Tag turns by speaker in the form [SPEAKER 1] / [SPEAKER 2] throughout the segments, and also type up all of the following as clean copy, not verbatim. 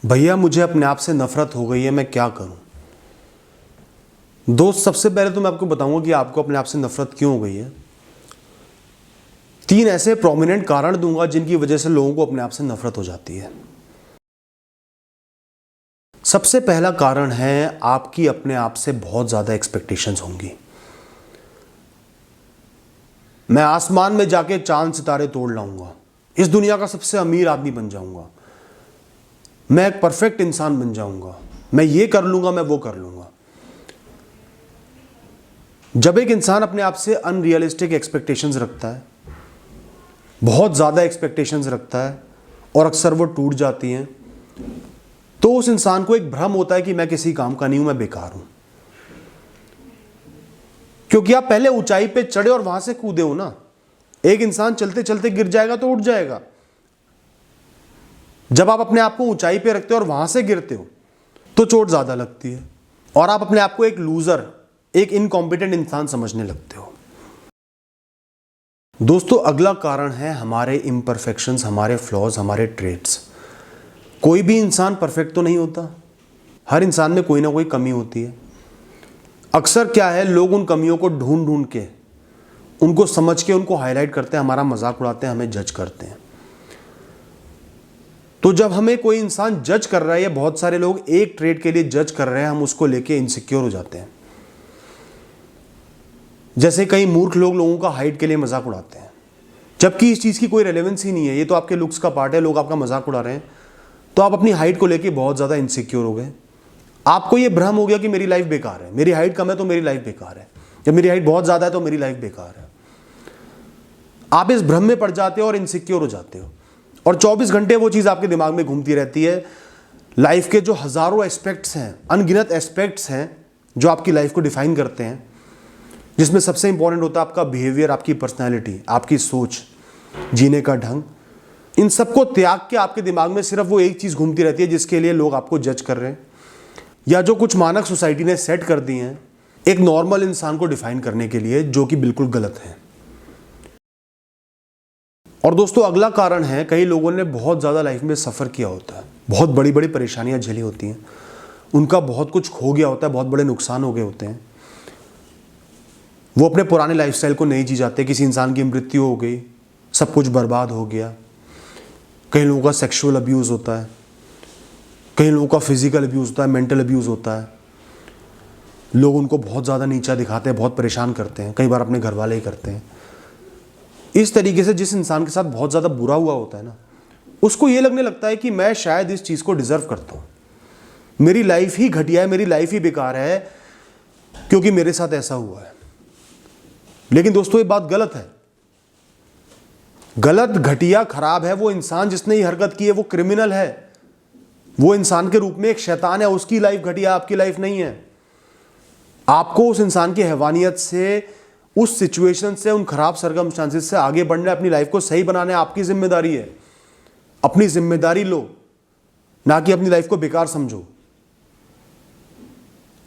[SPEAKER 1] भैया मुझे अपने आप से नफरत हो गई है, मैं क्या करूं? दोस्त, सबसे पहले तो मैं आपको बताऊंगा कि आपको अपने आप से नफरत क्यों हो गई है। 3 ऐसे प्रोमिनेंट कारण दूंगा जिनकी वजह से लोगों को अपने आप से नफरत हो जाती है। सबसे पहला कारण है, आपकी अपने आप से बहुत ज्यादा एक्सपेक्टेशंस होंगी। मैं आसमान में जाके चांद सितारे तोड़ लाऊंगा, इस दुनिया का सबसे अमीर आदमी बन जाऊंगा, मैं एक परफेक्ट इंसान बन जाऊंगा, मैं ये कर लूंगा, मैं वो कर लूंगा। जब एक इंसान अपने आप से अनरियलिस्टिक एक्सपेक्टेशंस रखता है, बहुत ज्यादा एक्सपेक्टेशंस रखता है और अक्सर वो टूट जाती हैं, तो उस इंसान को एक भ्रम होता है कि मैं किसी काम का नहीं हूं, मैं बेकार हूं। क्योंकि आप पहले ऊंचाई पे चढ़े और वहां से कूदे हो ना। एक इंसान चलते चलते गिर जाएगा तो उठ जाएगा। जब आप अपने आप को ऊंचाई पे रखते हो और वहां से गिरते हो तो चोट ज्यादा लगती है और आप अपने आप को एक लूजर, एक इनकॉम्पिटेंट इंसान समझने लगते हो। दोस्तों, अगला कारण है हमारे इम्परफेक्शंस, हमारे फ्लॉज, हमारे ट्रेट्स। कोई भी इंसान परफेक्ट तो नहीं होता, हर इंसान में कोई ना कोई कमी होती है। अक्सर क्या है, लोग उन कमियों को ढूंढ ढूंढ के, उनको समझ के उनको हाईलाइट करते हैं, हमारा मजाक उड़ाते हैं, हमें जज करते हैं। तो जब हमें कोई इंसान जज कर रहा है या बहुत सारे लोग एक ट्रेट के लिए जज कर रहे हैं, हम उसको लेके इनसिक्योर हो जाते हैं। जैसे कई मूर्ख लोग लोगों का हाइट के लिए मजाक उड़ाते हैं, जबकि इस चीज की कोई रेलेवेंस ही नहीं है, ये तो आपके लुक्स का पार्ट है, लोग आपका मजाक उड़ा रहे हैं। तो आप अपनी हाइट को लेके बहुत ज्यादा इनसिक्योर हो गए। आपको ये भ्रम हो गया कि मेरी लाइफ बेकार है, मेरी हाइट कम है तो मेरी लाइफ बेकार है, जब मेरी हाइट बहुत ज्यादा है तो मेरी लाइफ बेकार है। आप इस भ्रम में पड़ जाते हो और इनसिक्योर हो जाते हो और 24 घंटे वो चीज आपके दिमाग में घूमती रहती है। लाइफ के जो हजारों एस्पेक्ट्स हैं, अनगिनत एस्पेक्ट्स हैं जो आपकी लाइफ को डिफाइन करते हैं, जिसमें सबसे इंपॉर्टेंट होता है आपका बिहेवियर, आपकी पर्सनैलिटी, आपकी सोच, जीने का ढंग। इन सबको त्याग के आपके दिमाग में सिर्फ वो एक चीज घूमती रहती है जिसके लिए लोग आपको जज कर रहे हैं, या जो कुछ मानक सोसाइटी ने सेट कर दिए हैं एक नॉर्मल इंसान को डिफाइन करने के लिए, जो कि बिल्कुल गलत है। और दोस्तों, अगला कारण है, कई लोगों ने बहुत ज्यादा लाइफ में सफर किया होता है, बहुत बड़ी बड़ी परेशानियां झेली होती हैं, उनका बहुत कुछ खो गया होता है, बहुत बड़े नुकसान हो गए होते हैं। वो अपने पुराने लाइफस्टाइल को नहीं जी जाते, किसी इंसान की मृत्यु हो गई, सब कुछ बर्बाद हो गया। कई लोगों का सेक्सुअल अब्यूज होता है, कई लोगों का फिजिकल अब्यूज होता है, मेंटल अब्यूज होता है। लोग उनको बहुत ज़्यादा नीचा दिखाते हैं, बहुत परेशान करते हैं, कई बार अपने घर वाले ही करते हैं। इस तरीके से जिस इंसान के साथ बहुत ज़्यादा बुरा हुआ होता है ना, उसको ये लगने लगता है कि मैं शायद इस चीज़ को डिजर्व करता हूँ, मेरी लाइफ ही घटिया है, मेरी लाइफ ही बेकार है क्योंकि मेरे साथ ऐसा हुआ है। लेकिन दोस्तों, ये बात गलत है। गलत, घटिया, खराब है वो इंसान जिसने ये हरकत की है, वो क्रिमिनल है, वो इंसान के रूप में एक शैतान है। उसकी लाइफ घटिया, आपकी लाइफ नहीं है। आपको उस इंसान की हैवानियत से, उस सिचुएशन से, उन खराब सरकमस्टांसेस से आगे बढ़ना है, अपनी लाइफ को सही बनाना है, आपकी जिम्मेदारी है। अपनी जिम्मेदारी लो, ना कि अपनी लाइफ को बेकार समझो।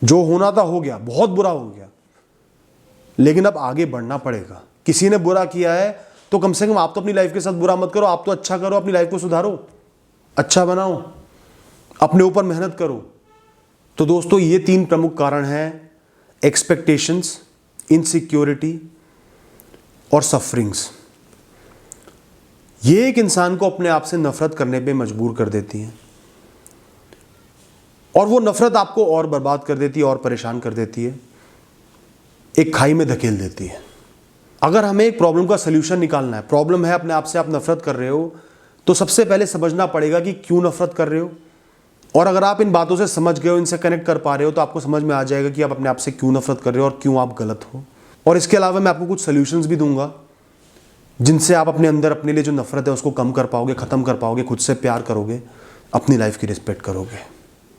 [SPEAKER 1] जो होना था हो गया, बहुत बुरा हो गया, लेकिन अब आगे बढ़ना पड़ेगा। किसी ने बुरा किया है तो कम से कम आप तो अपनी लाइफ के साथ बुरा मत करो, आप तो अच्छा करो, अपनी लाइफ को सुधारो, अच्छा बनाओ, अपने ऊपर मेहनत करो। तो दोस्तों, ये 3 प्रमुख कारण हैं, एक्सपेक्टेशंस, इनसिक्योरिटी और सफरिंग्स। ये एक इंसान को अपने आप से नफरत करने पे मजबूर कर देती हैं और वो नफरत आपको और बर्बाद कर देती है और परेशान कर देती है, एक खाई में धकेल देती है। अगर हमें एक प्रॉब्लम का सलूशन निकालना है, प्रॉब्लम है अपने आप से आप नफरत कर रहे हो, तो सबसे पहले समझना पड़ेगा कि क्यों नफरत कर रहे हो। और अगर आप इन बातों से समझ गए हो, इनसे कनेक्ट कर पा रहे हो, तो आपको समझ में आ जाएगा कि आप अपने आप से क्यों नफरत कर रहे हो और क्यों आप गलत हो। और इसके अलावा मैं आपको कुछ सॉल्यूशंस भी दूंगा जिनसे आप अपने अंदर अपने लिए जो नफरत है उसको कम कर पाओगे, खत्म कर पाओगे, खुद से प्यार करोगे, अपनी लाइफ की रिस्पेक्ट करोगे।